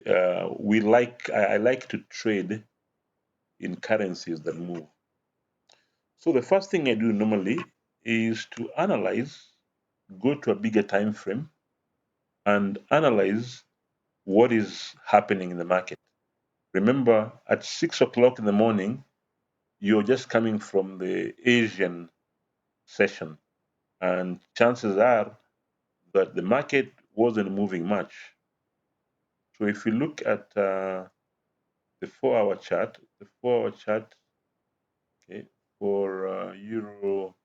I like to trade in currencies that move. So the first thing I do normally is to analyze, go to a bigger time frame, and analyze what is happening in the market. Remember, at 6 o'clock in the morning, you're just coming from the Asian session, and chances are that the market wasn't moving much. So if you look at the 4 hour chart, okay, for Euro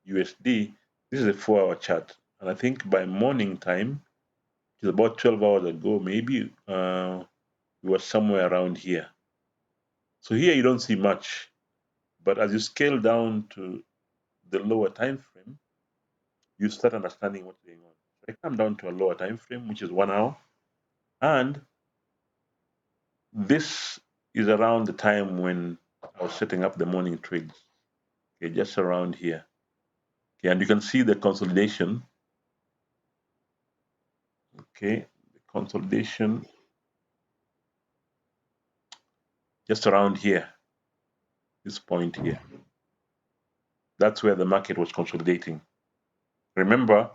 USD, this is a 4 hour chart. And I think by morning time, which is about 12 hours ago, maybe we were somewhere around here. So here you don't see much. But as you scale down to the lower time frame, you start understanding what's going on. So I come down to a lower time frame, which is 1 hour. And this is around the time when I was setting up the morning trades. Okay, just around here. Okay, and you can see the consolidation. Okay, the consolidation just around here, this point here. That's where the market was consolidating. Remember,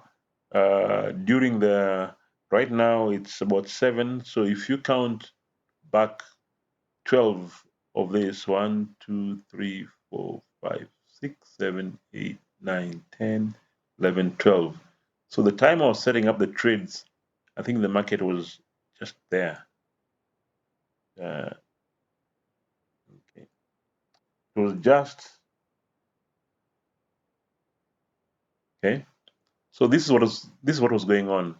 during the right now it's about 7. So if you count back 12 of this 1, 2, 3, 4, 5, 6, 7, 8, 9, 10, 11, 12. So the time I was setting up the trades, I think the market was just there. Okay. It was just okay. So this is what was going on.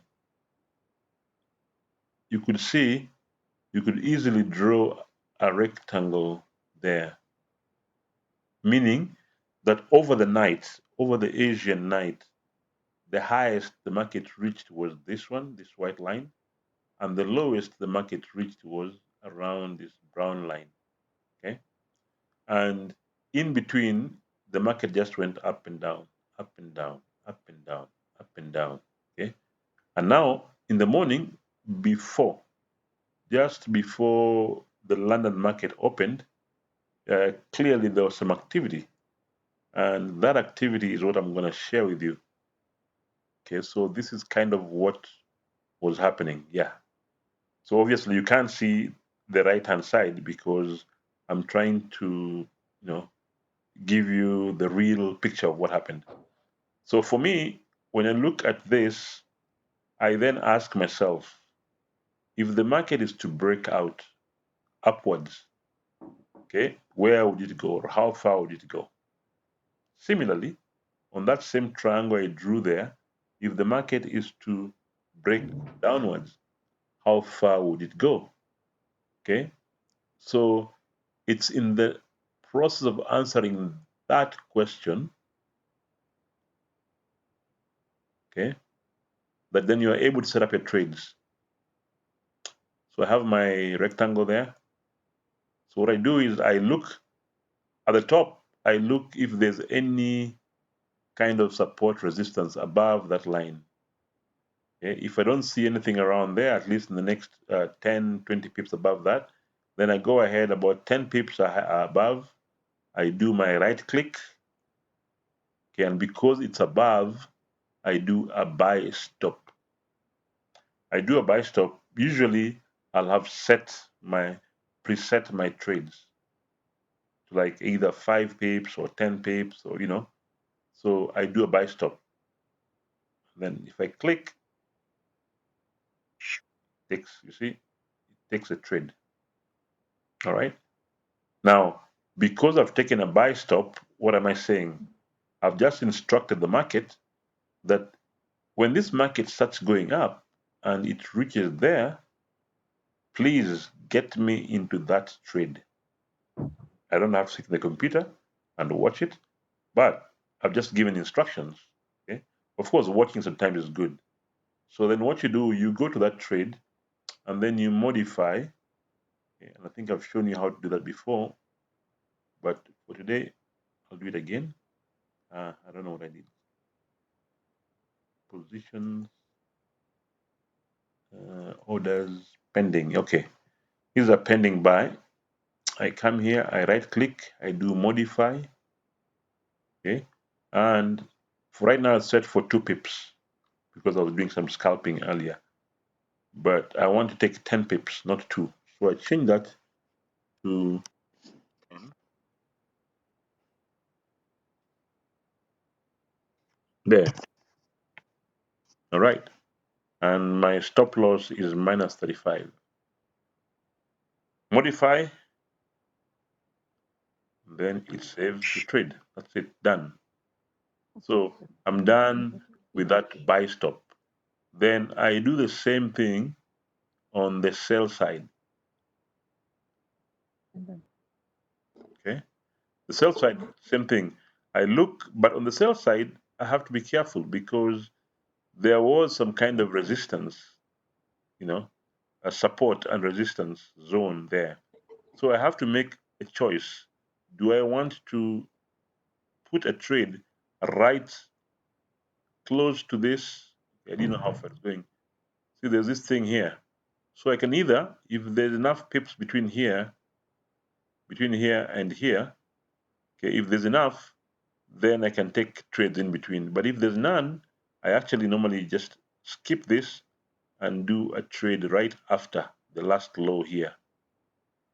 You could see, you could easily draw a rectangle there, meaning that over the night, over the Asian night, the highest the market reached was this one, this white line, and the lowest the market reached was around this brown line. Okay, and in between, the market just went up and down, up and down, up and down, up and down. Okay, and now in the morning, before just before the London market opened, clearly there was some activity, and that activity is what I'm going to share with you. Okay, so this is kind of what was happening. Yeah. So obviously you can't see the right hand side because I'm trying to, give you the real picture of what happened. So for me, when I look at this, I then ask myself, if the market is to break out upwards, okay, where would it go or how far would it go? Similarly, on that same triangle I drew there, if the market is to break downwards, how far would it go? Okay, so it's in the process of answering that question, okay, that then you are able to set up your trades. So I have my rectangle there. So what I do is I look at the top, I look if there's any kind of support resistance above that line. Okay? If I don't see anything around there, at least in the next 10, 20 pips above that, then I go ahead about 10 pips above. I do my right click. Okay, and because it's above, I do a buy stop. I do a buy stop. Usually, I'll have preset my trades to like either 5 pips or 10 pips or So I do a buy stop. Then if I click, you see, it takes a trade. All right. Now, because I've taken a buy stop, what am I saying? I've just instructed the market that when this market starts going up and it reaches there, please get me into that trade. I don't have to sit in the computer and watch it, but I've just given instructions. Okay. Of course, watching sometimes is good. So then what you do, you go to that trade and then you modify. Okay, and I think I've shown you how to do that before, but for today, I'll do it again. I don't know what I did. Positions, orders, pending. Okay, these are pending buy. I come here, I right click, I do modify. Okay, and for right now it's set for 2 pips because I was doing some scalping earlier. But I want to take 10 pips, not 2. So I change that to there. All right. And my stop loss is minus 35. Modify, then it saves the trade. That's it, done. So I'm done with that buy stop. Then I do the same thing on the sell side. Okay. The sell side, same thing. I look, but on the sell side, I have to be careful because there was some kind of resistance, you know, a support and resistance zone there. So I have to make a choice. Do I want to put a trade right close to this? I didn't know how far it's going. See, there's this thing here. So I can either, if there's enough pips between here and here, okay, if there's enough, then I can take trades in between. But if there's none, I actually normally just skip this and do a trade right after the last low here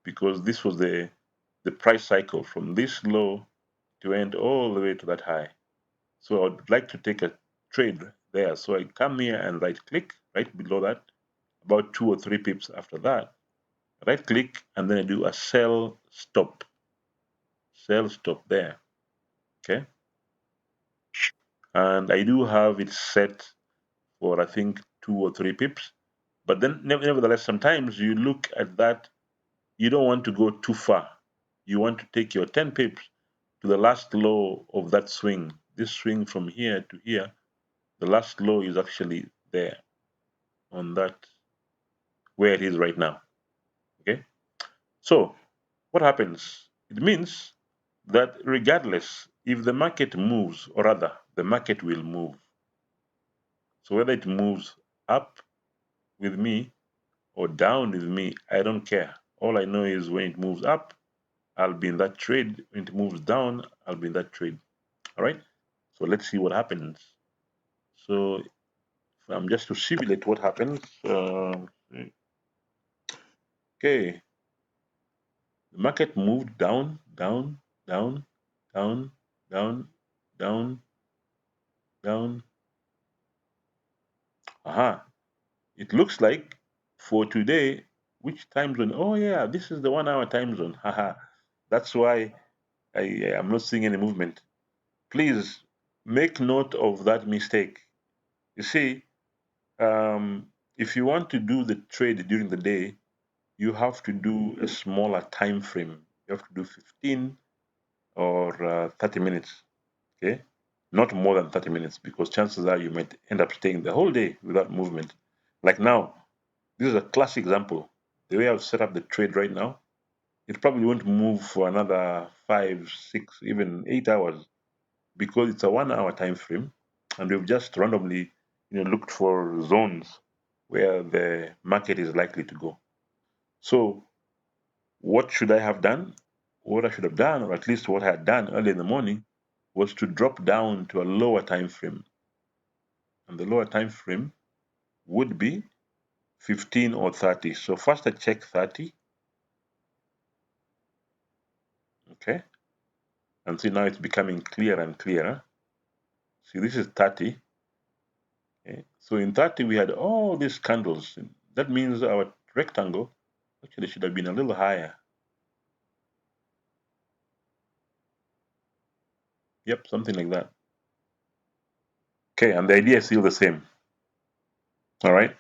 because this was the price cycle from this low to end all the way to that high. So I would like to take a trade there. So I come here and right click right below that, about 2 or 3 pips after that. Right click and then I do a sell stop there. Okay. And I do have it set for I think 2 or 3 pips. But then nevertheless, sometimes you look at that, you don't want to go too far. You want to take your 10 pips to the last low of that swing. This swing from here to here, the last low is actually there on that where it is right now. Okay. So what happens? It means that regardless if the market moves, or rather, the market will move. So whether it moves up with me or down with me, I don't care. All I know is when it moves up, I'll be in that trade. When it moves down, I'll be in that trade. All right. So let's see what happens. So just to simulate what happens. Okay, the market moved down, down, down, down, down, down, down. Aha. It looks like for today, which time zone? Oh yeah, this is the 1 hour time zone. Haha. That's why I am not seeing any movement. Please make note of that mistake. You see, if you want to do the trade during the day, you have to do a smaller time frame. You have to do 15 or 30 minutes. Okay, not more than 30 minutes because chances are you might end up staying the whole day without movement. Like now, this is a classic example. The way I've set up the trade right now, it probably won't move for another 5, 6, even 8 hours because it's a 1 hour time frame, and we've just randomly, looked for zones where the market is likely to go. So, what should I have done? What I should have done, or at least what I had done early in the morning, was to drop down to a lower time frame, and the lower time frame would be 15 or 30. So first I check 30, okay, and see now it's becoming clearer and clearer. See, this is 30. Okay. So in 30 we had all these candles. That means our rectangle actually should have been a little higher. Yep, something like that. Okay, and the idea is still the same. All right.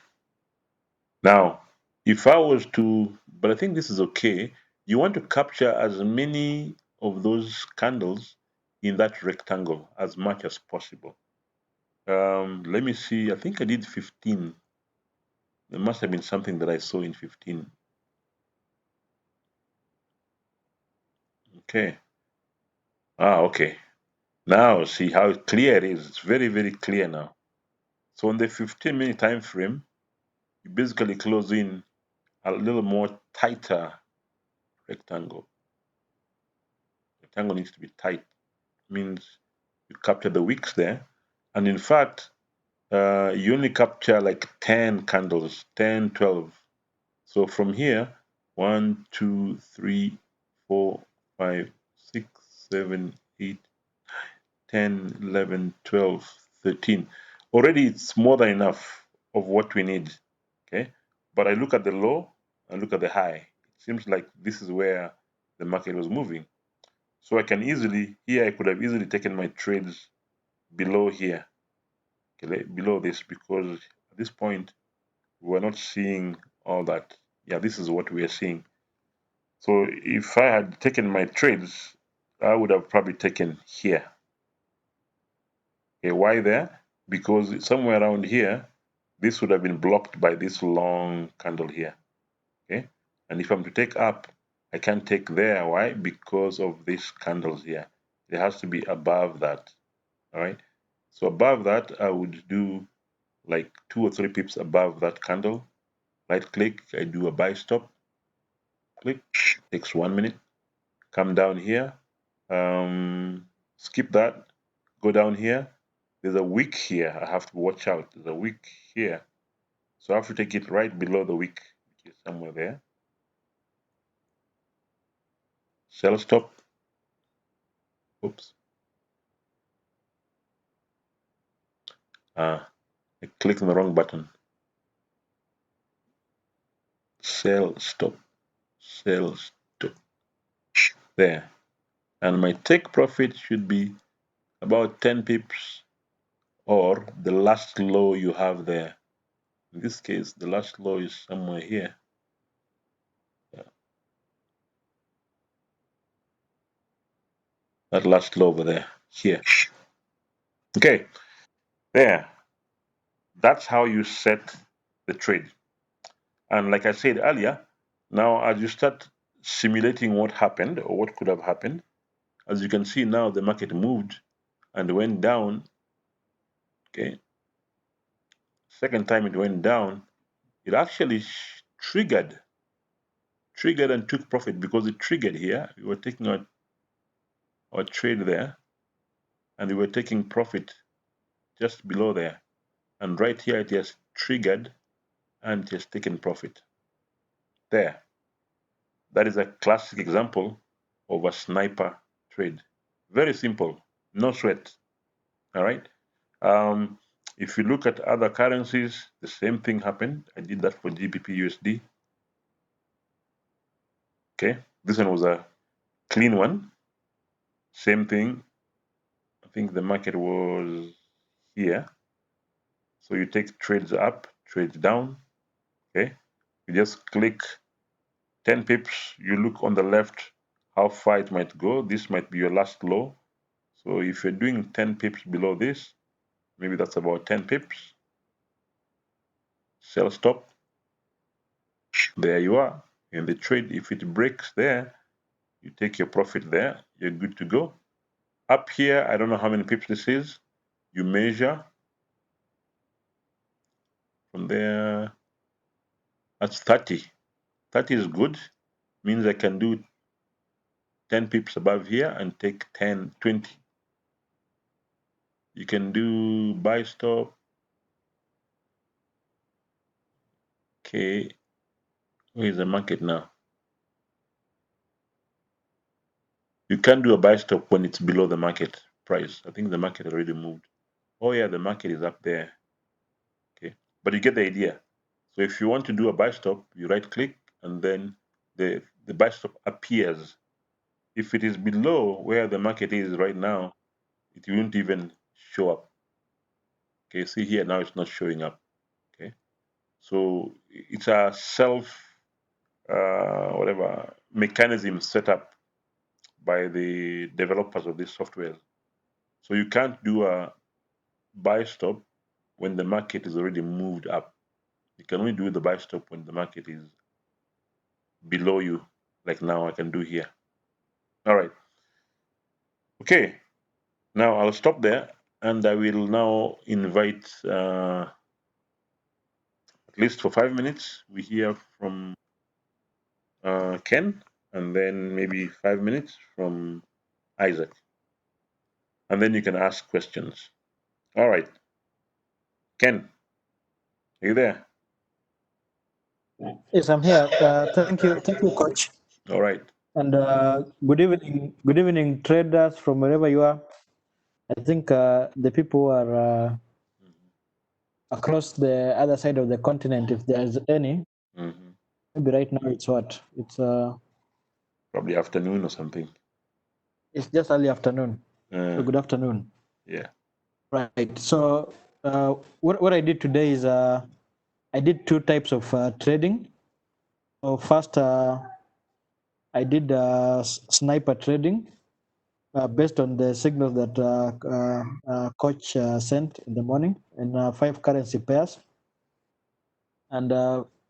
Now, if I was to, but I think this is okay, you want to capture as many of those candles in that rectangle as much as possible. Let me see. I think I did 15. There must have been something that I saw in 15. Okay. Ah, okay. Now see how clear it is. It's very, very clear now. So on the 15-minute time frame, you basically close in a little more tighter rectangle. Rectangle needs to be tight, means you capture the wicks there. And in fact, you only capture like 10 candles, 10, 12. So from here, 1, 2, 3, 4, 5, 6, 7, 8, 10, 11, 12, 13. Already it's more than enough of what we need. Okay. But I look at the low, I look at the high. It seems like this is where the market was moving. So I can easily, here I could have easily taken my trades below here, okay, below this, because at this point we're not seeing all that. Yeah, this is what we are seeing. So if I had taken my trades, I would have probably taken here. Okay, why there? Because somewhere around here, this would have been blocked by this long candle here. Okay, and if I'm to take up, I can't take there. Why? Because of these candles here. It has to be above that. All right. So above that, I would do like 2 or 3 pips above that candle. Right click, I do a buy stop. Click, takes 1 minute. Come down here, skip that, go down here. There's a wick here. I have to watch out. There's a wick here. So I have to take it right below the wick, which is somewhere there. Sell stop. Oops. I clicked on the wrong button. Sell stop. Sell stop. There. And my take profit should be about 10 pips or the last low you have there. In this case, the last low is somewhere here. Yeah. That last low over there, here. Okay, there. That's how you set the trade. And like I said earlier, now as you start simulating what happened or what could have happened, as you can see now the market moved and went down. Okay, second time it went down, it actually triggered and took profit because it triggered here. We were taking our trade there and we were taking profit just below there. And right here it has triggered and it has taken profit. There. That is a classic example of a sniper trade. Very simple, no sweat. All right. Um, if you look at other currencies, the same thing happened. I did that for GBP USD. Okay, this one was a clean one. Same thing. I think the market was here. So you take trades up, trades down. Okay, you just click 10 pips. You look on the left how far it might go. This might be your last low. So if you're doing 10 pips below this, maybe that's about 10 pips. Sell stop. There you are. In the trade, if it breaks there, you take your profit there. You're good to go. Up here, I don't know how many pips this is. You measure from there. That's 30. 30 is good. Means I can do 10 pips above here and take 10, 20. You can do buy stop. Okay. Where is the market now? You can't do a buy stop when it's below the market price. I think the market already moved. Oh yeah, the market is up there. Okay, but you get the idea. So if you want to do a buy stop, you right click and then the buy stop appears. If it is below where the market is right now, it won't even show up. Okay, see here now it's not showing up. Okay, so it's a self whatever mechanism set up by the developers of this software. So you can't do a buy stop when the market is already moved up. You can only do the buy stop when the market is below you, like now I can do here. All right. Okay. Now I'll stop there and I will now invite, at least for 5 minutes, we hear from. Ken, and then maybe 5 minutes from Isaac. And then you can ask questions. All right. Ken, are you there? Yes, I'm here. Thank you, Coach. All right. And good evening, traders from wherever you are. I think the people who are across the other side of the continent, if there's any, maybe right now it's what? It's probably afternoon or something. It's just early afternoon. So good afternoon. Yeah. Right. So what I did today is I did two types of trading. So first, I did sniper trading based on the signals that coach sent in the morning in 5 currency pairs. And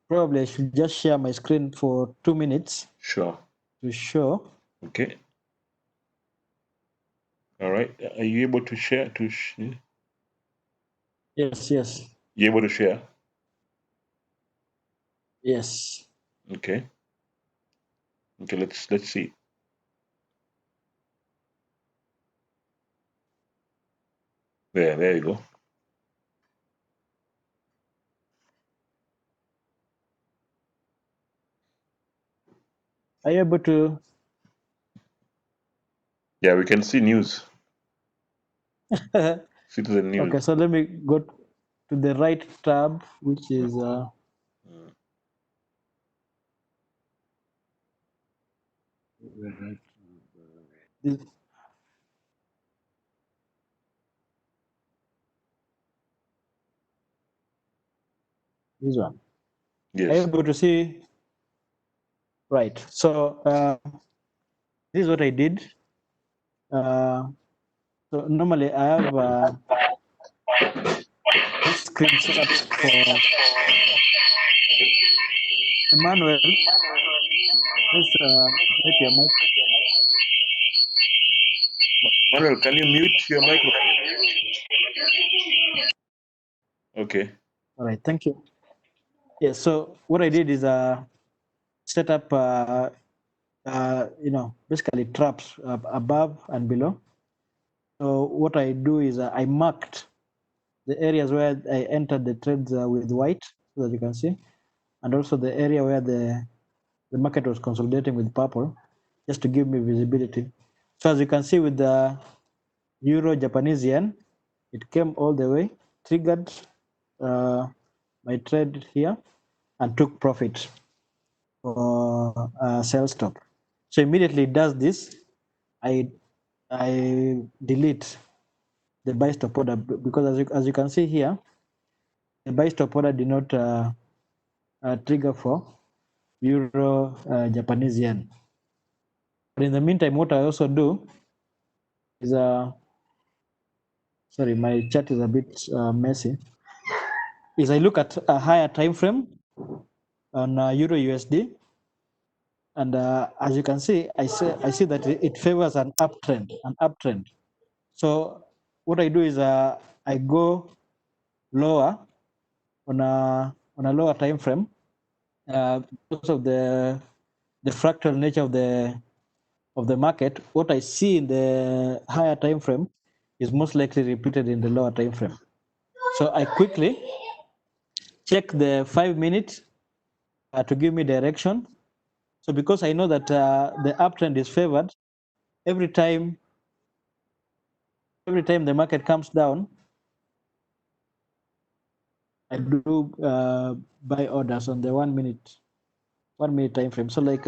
probably I should just share my screen for 2 minutes. Sure. To show. Okay. All right. Are you able to share? Yes. You able to share? Yes. Okay. Okay. Let's see. There you go. Are you able to? Yeah, we can see news. Citizen News. Okay, so let me go to the right tab, which is this, this one. Yes. Are you able to see? Right. So this is what I did. So normally I have this screen set up for Emmanuel. Let's mute your mic. Manuel, can you mute your microphone? Okay. All right. Thank you. Yes. So what I did is set up basically traps above and below. So what I do is I marked the areas where I entered the trades with white, so that you can see, and also the area where the market was consolidating with purple, just to give me visibility. So as you can see with the Euro Japanese yen, it came all the way, triggered my trade here, and took profit for sell stop. So immediately it does this, I delete the buy stop order, because as you can see here, the buy stop order did not trigger for Euro Japanese yen. But in the meantime, what I also do is sorry, my chart is a bit messy. Is I look at a higher time frame on Euro USD, and as you can see, I see that it favors an uptrend. So what I do is I go lower on a lower time frame because of the fractal nature of the market. What I see in the higher time frame is most likely repeated in the lower time frame. So I quickly check the 5 minutes to give me direction. So because I know that the uptrend is favored, every time the market comes down, I do buy orders on the 1 minute time frame. So like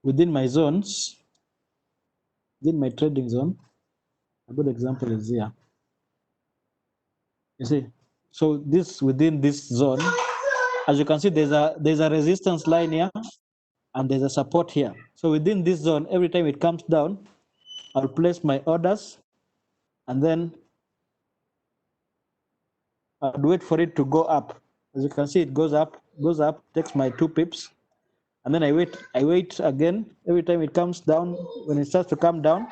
within my zones, within my trading zone, a good example is here. You see, so this within this zone, as you can see, there's a resistance line here, and there's a support here. So within this zone, every time it comes down, I'll place my orders, and then I'll wait for it to go up. As you can see, it goes up, takes my 2 pips, and then I wait again. Every time it comes down, when it starts to come down,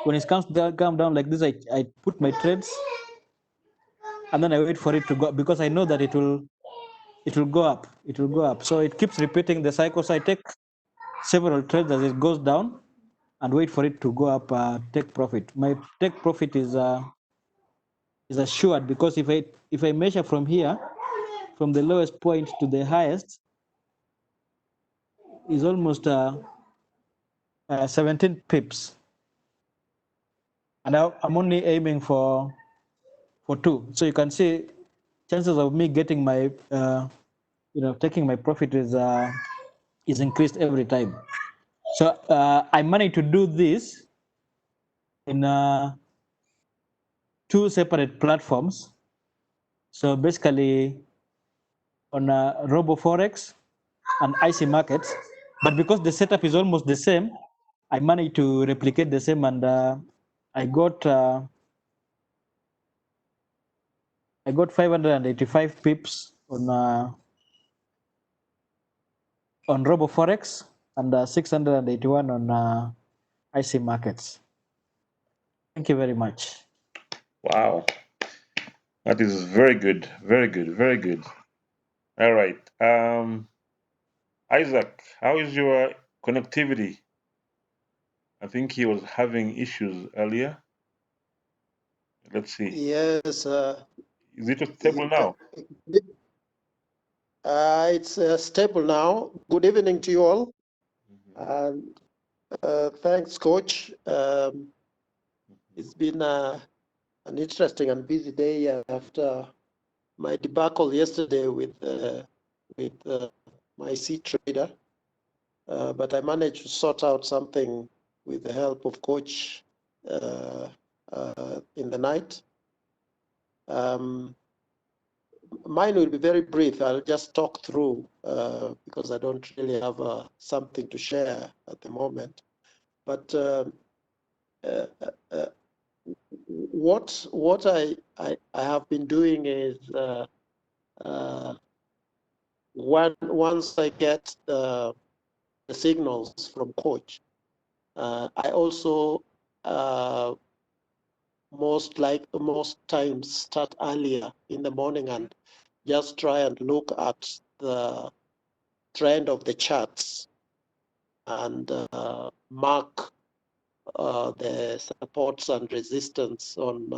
like this, I put my trades, and then I wait for it to go because I know that it will go up. It will go up. So it keeps repeating the cycle. So I take several trades as it goes down and wait for it to go up. Take profit. My take profit is assured because if I measure from here, from the lowest point to the highest, is almost 17 pips, and I'm only aiming for 2. So you can see chances of me getting my taking my profit is increased every time. So I managed to do this in 2 separate platforms. So basically on Robo Forex and IC markets, but because the setup is almost the same, I managed to replicate the same, and I got 585 pips on Robo Forex and 681 on IC markets. Thank you very much. Wow, that is very good, very good, very good. All right, Isaac, how is your connectivity? I think he was having issues earlier. Let's see. Yes, Is it stable now? it's stable now. Good evening to you all. And thanks, Coach. It's been an interesting and busy day after my debacle yesterday with my seed trader. But I managed to sort out something with the help of Coach in the night. Mine will be very brief. I'll just talk through because I don't really have something to share at the moment. But what I have been doing is once I get the signals from Coach, I also most times start earlier in the morning and just try and look at the trend of the charts and mark the supports and resistance on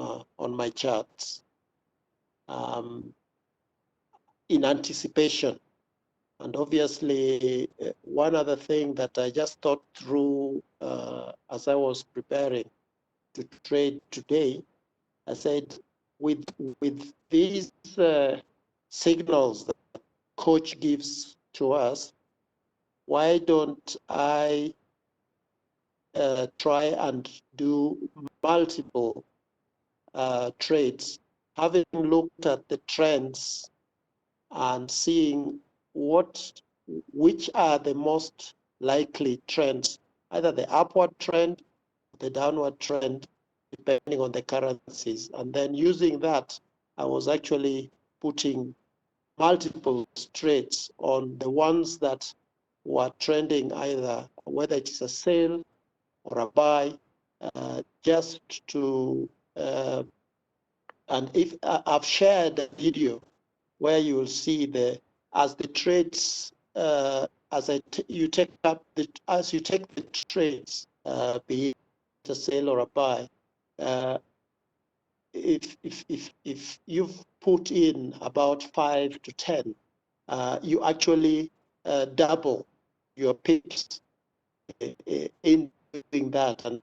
my charts in anticipation. And obviously, one other thing that I just thought through as I was preparing to trade today, I said, with these signals that Coach gives to us, why don't I try and do multiple trades, having looked at the trends and seeing which are the most likely trends, either the upward trend, the downward trend, depending on the currencies. And then using that, I was actually putting multiple trades on the ones that were trending, either whether it's a sell or a buy, just to and if I've shared a video where you will see as the trades as you take the trades, be it a sell or a buy, if you've put in about 5 to 10, you actually double your pips in doing that, and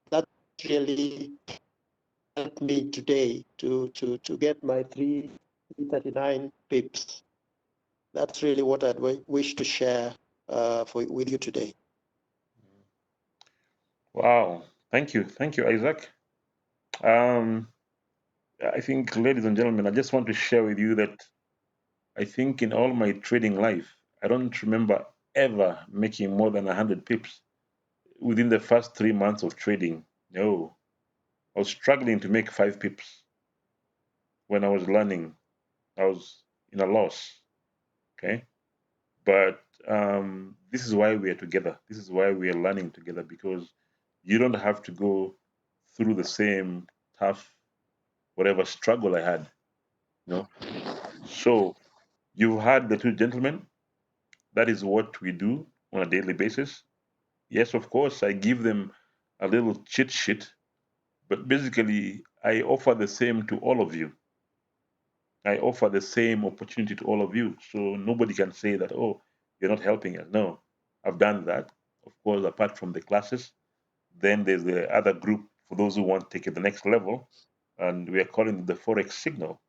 that really helped me today to get my 339 pips. That's really what I'd wish to share with you today. Wow, thank you, Isaac. I think, ladies and gentlemen, I just want to share with you that I think in all my trading life, I don't remember ever making more than 100 pips within the first 3 months of trading. No, I was struggling to make 5 pips when I was learning. I was in a loss. Okay, but this is why we are together. This is why we are learning together, because you don't have to go through the same tough whatever struggle I had. So you've had the two gentlemen. That is what we do on a daily basis. Yes, of course, I give them a little cheat sheet, but basically, I offer the same to all of you. I offer the same opportunity to all of you. So nobody can say that, oh, you're not helping us. No, I've done that. Of course, apart from the classes, then there's the other group for those who want to take it the next level, and we are calling it the Forex Signal.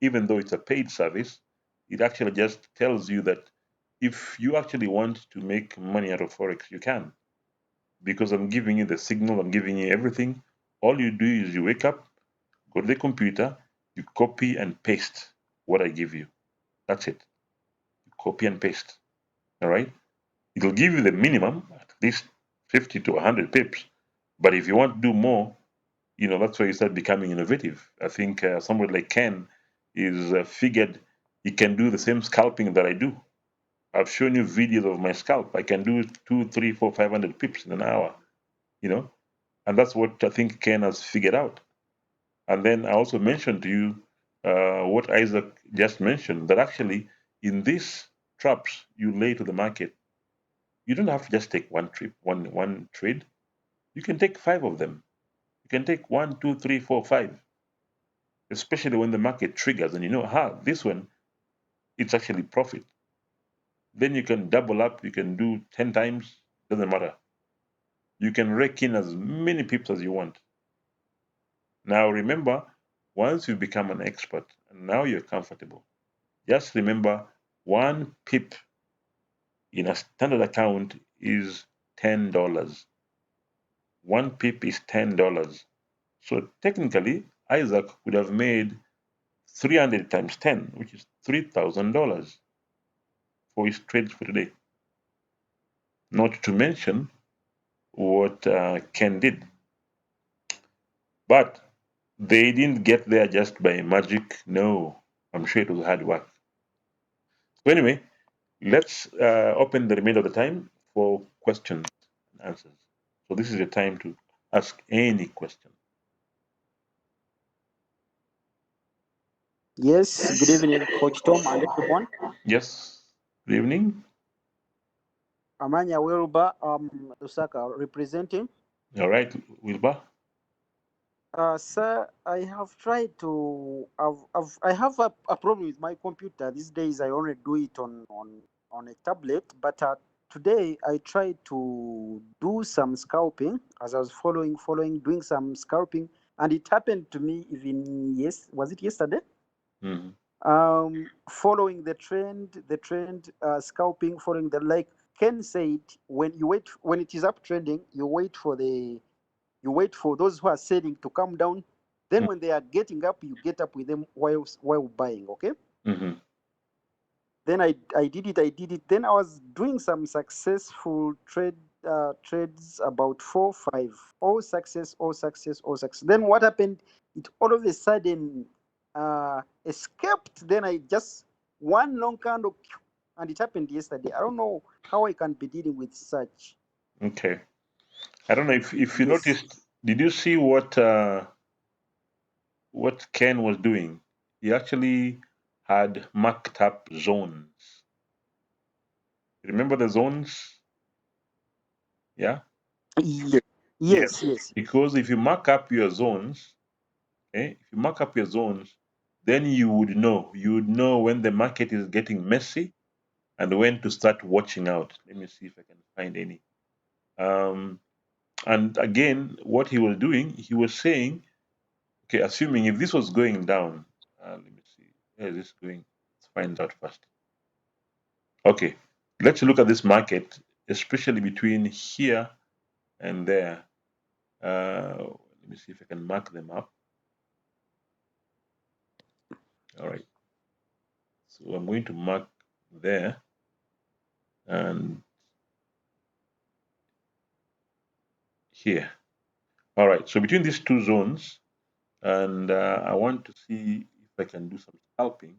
Even though it's a paid service, it actually just tells you that if you actually want to make money out of Forex, you can. Because I'm giving you the signal, I'm giving you everything. All you do is you wake up, go to the computer, you copy and paste what I give you. That's it. You copy and paste. All right. It'll give you the minimum, at least 50 to 100 pips. But if you want to do more, that's where you start becoming innovative. I think somebody like Ken is figured he can do the same scalping that I do. I've shown you videos of my scalp. I can do 2, 3, 4, 500 pips in an hour, you know, and that's what I think Ken has figured out. And then I also mentioned to you what Isaac just mentioned, that actually in these traps you lay to the market, you don't have to just take one trade. You can take 5 of them. You can take 1, 2, 3, 4, 5. Especially when the market triggers and this one, it's actually profit. Then you can double up, you can do 10 times, doesn't matter. You can rake in as many pips as you want. Now remember, once you become an expert and now you're comfortable, just remember, 1 pip in a standard account is $10. 1 pip is $10. So technically, Isaac would have made 300 times 10, which is $3,000 for his trades for today. Not to mention what Ken did. But they didn't get there just by magic. No, I'm sure it was hard work. So anyway, let's open the remainder of the time for questions and answers. So this is the time to ask any question. Yes, good evening, Coach Tom and everyone. Yes, good evening. Amanya Weruba, Lusaka, representing. All right, Wilbur. Sir, I have tried to. I have a problem with my computer these days. I only do it on a tablet, but today I tried to do some scalping as I was doing some scalping, and it happened to me even was it yesterday? Mm-hmm. Following the trend, scalping, following the, like Ken said, when it is uptrending, you wait for those who are selling to come down. Then when they are getting up, you get up with them while buying. Okay. Mm-hmm. Then I did it. Then I was doing some successful trades, about 4, 5, all success. Then what happened? It all of a sudden escaped. Then I just one long candle, and it happened yesterday. I don't know how I can be dealing with such. Okay. I don't know if you Yes. noticed. Did you see what Ken was doing? He actually had marked up zones. Remember the zones? Yeah. Yes. Because if you mark up your zones, okay, if you mark up your zones, then you would know when the market is getting messy and when to start watching out. Let me see if I can find any. And again, what he was doing, he was saying, okay, assuming if this was going down, let me see, where is this going? Let's find out first. Okay, let's look at this market, especially between here and there. Let me see if I can mark them up. All right. So I'm going to mark there and here. All right. So between these two zones, and I want to see if I can do some scalping.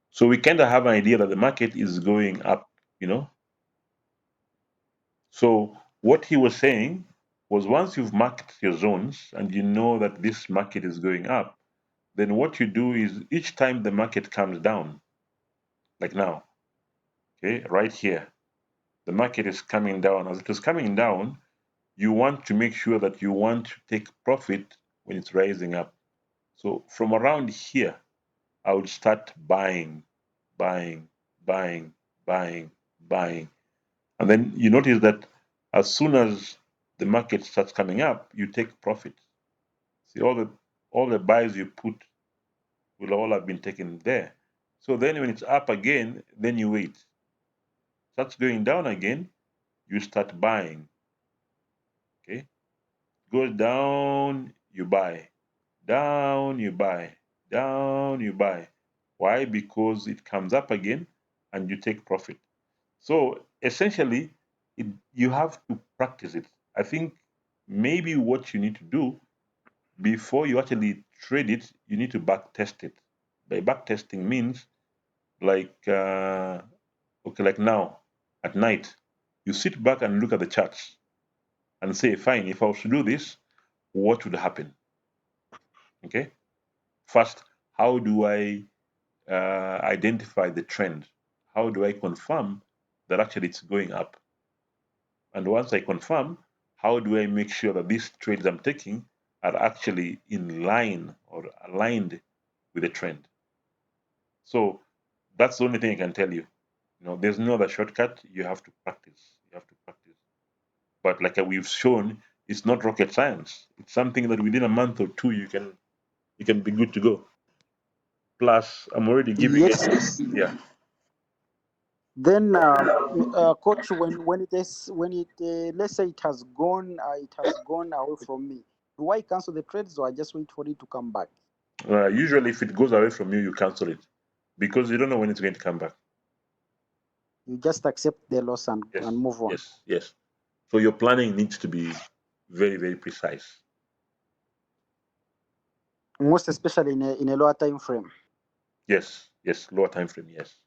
So we kind of have an idea that the market is going up, So what he was saying was once you've marked your zones and you know that this market is going up, then what you do is each time the market comes down, like now, okay, right here, the market is coming down. As it is coming down, you want to make sure that you want to take profit when it's rising up. So from around here, I would start buying, buying, buying, buying, buying. And then you notice that as soon as the market starts coming up, you take profit. See, all the buys you put will all have been taken there. So then when it's up again, then you wait. Starts going down again, you start buying. Okay? Goes down, you buy. Down, you buy. Down, you buy. Why? Because it comes up again and you take profit. So essentially, you have to practice it. I think maybe what you need to do before you actually trade it, you need to back test it. By back testing means like okay, like now at night, you sit back and look at the charts and say, fine, if I was to do this, what would happen? Okay. First, how do I identify the trend? How do I confirm that actually it's going up? And once I confirm, how do I make sure that these trades I'm taking are actually in line or aligned with the trend? So that's the only thing I can tell you. There's no other shortcut. You have to practice. You have to practice. But like we've shown, it's not rocket science. It's something that within a month or two you can be good to go. Plus, I'm already giving it. Yes. Yeah. Then, coach, when it is when it let's say it has gone away from me, do I cancel the trades or I just wait for it to come back? Usually, if it goes away from you, you cancel it because you don't know when it's going to come back. You just accept the loss and Yes, move on. yes, yes. So your planning needs to be very, very precise. Most especially in a lower time frame. Yes, yes, lower time frame, yes.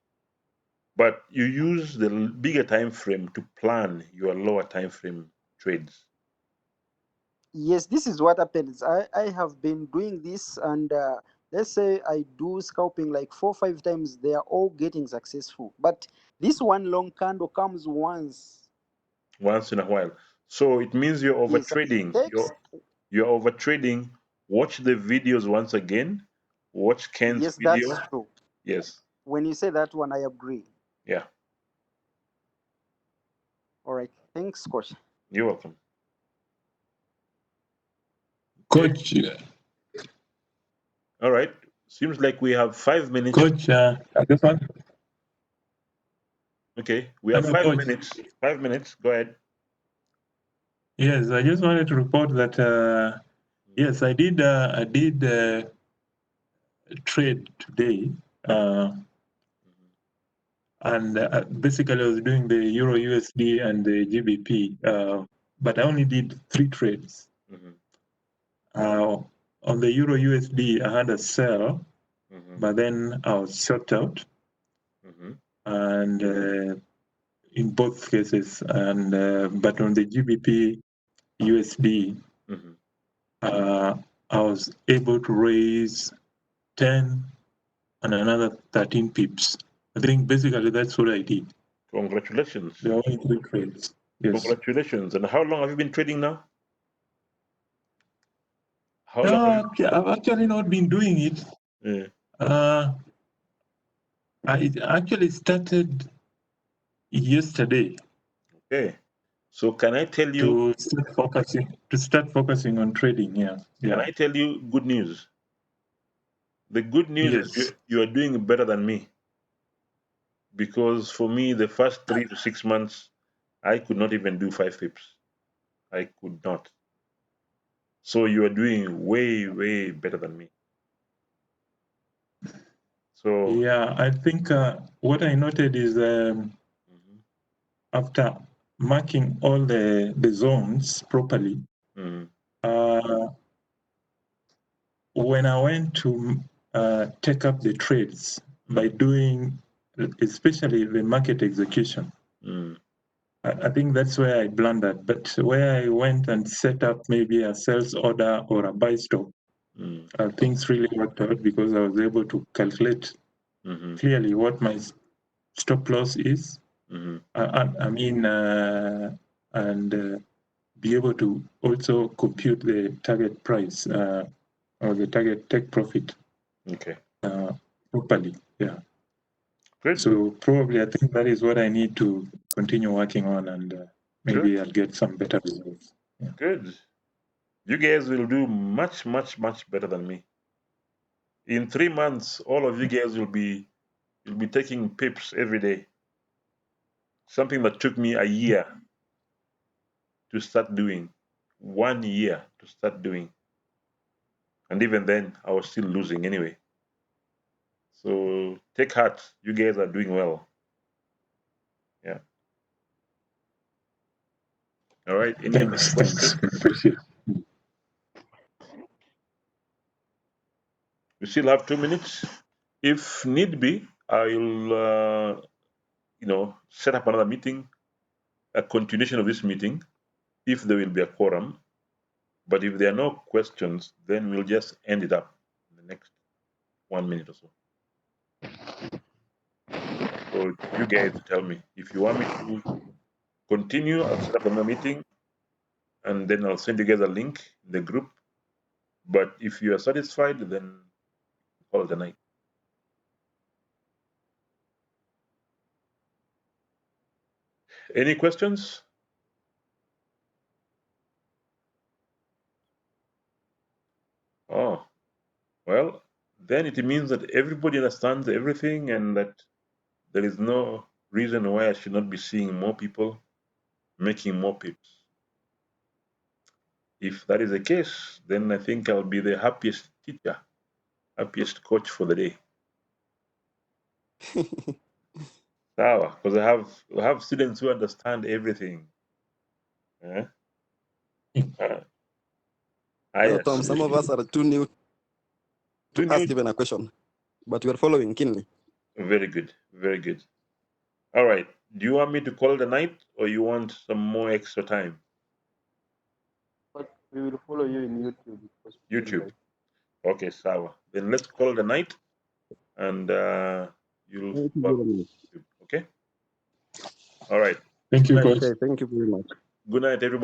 But you use the bigger time frame to plan your lower time frame trades. Yes, this is what happens. I have been doing this, and let's say I do scalping like 4 or 5 times. They are all getting successful, but this one long candle comes once. Once in a while. So it means you're over Yes, it trading. takes. You're over trading. Watch the videos once again. Watch Ken's Yes, video. that's true. Yes. When you say that one, I agree. Yeah. All right, thanks, coach. You're welcome. Coach, All right. Seems like we have 5 minutes. Coach, I just want. Okay. We have Hello, 5 Coach. minutes. 5 minutes. Go ahead. Yes, I just wanted to report that yes, I did trade today, and basically I was doing the Euro USD and the GBP, but I only did 3 trades. On the Euro USD, I had a sell, but then I was short out, and in both cases, and but on the GBP USD, I was able to raise 10 and another 13 pips. I think basically that's what I did. Congratulations. There are only 3 trades. Yes. Congratulations. And how long have you been trading now? How long? I've actually not been doing it. Yeah. I actually started yesterday. Okay. So can I tell you? To start focusing on trading. Yeah. Can I tell you good news? The good news is you are doing better than me. Because for me, the first 3 to 6 months, I could not even do 5 pips. I could not. So you are doing way, way better than me. So yeah, I think what I noted is after marking all the zones properly, when I went to take up the trades by doing especially the market execution, I think that's where I blundered. But where I went and set up maybe a sales order or a buy stop, things really worked out because I was able to calculate clearly what my stop loss is. And be able to also compute the target price or the target take profit. Okay. Properly. Yeah. Good. So probably I think that is what I need to continue working on, and maybe I'll get some better results. Yeah. Good. You guys will do much, much, much better than me. In 3 months, all of you guys will be taking pips every day. Something that took me a year to start doing. 1 year to start doing. And even then, I was still losing anyway. So take heart. You guys are doing well. Yeah. All right. Any other questions? Appreciate it. We still have 2 minutes. If need be, I'll set up another meeting, a continuation of this meeting, if there will be a quorum. But if there are no questions, then we'll just end it up in the next 1 minute or so. So you guys tell me. If you want me to continue, I'll set up another meeting and then I'll send you guys a link in the group. But if you are satisfied, then call it a night. Any questions? Oh, well, then it means that everybody understands everything and that there is no reason why I should not be seeing more people making more pips. If that is the case, then I think I'll be the happiest teacher, happiest coach for the day. Because I have students who understand everything. Yeah? Well, Tom, some of us are too new to ask even a question, but we are following keenly. Very good, very good. All right. Do you want me to call it a night or you want some more extra time? But we will follow you in YouTube. YouTube. Okay, Sawa. Then let's call it a night and you'll Thank you follow very much. YouTube. Okay? All right. Thank you, Good night. coach. Okay, thank you very much. Good night, everybody.